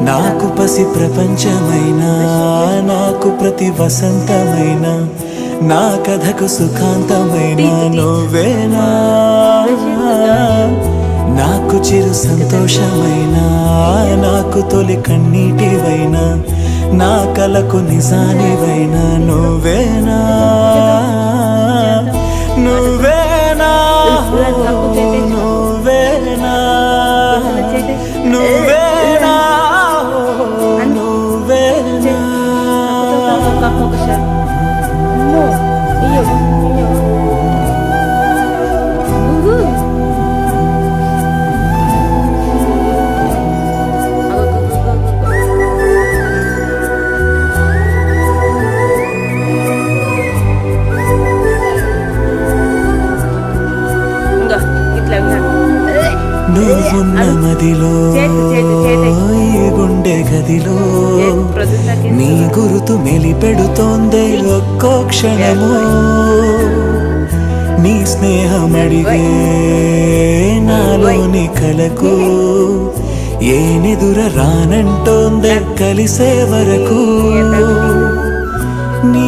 నాకు పసి ప్రపంచమైనా నాకు ప్రతి వసంతమైన నా కథకు సుఖాంతమైన నువ్వేనా నాకు చిరు సంతోషమైనా నాకు తొలి కన్నీటివైనా నా కలకు నిజానివైనా నువ్వేనా నువ్వేనా నువ్వేనా నువ్వేనా నువ్వేనా నువ్వున్న మదిలో ఈ గుండె గదిలో నీ గురుతు మెలిపెడుతోందే ఒక్కో క్షణము నీ స్నేహమడిగే నాలోని కలకు ఏ నిదుర రానంటోందే కలిసే వరకు నీ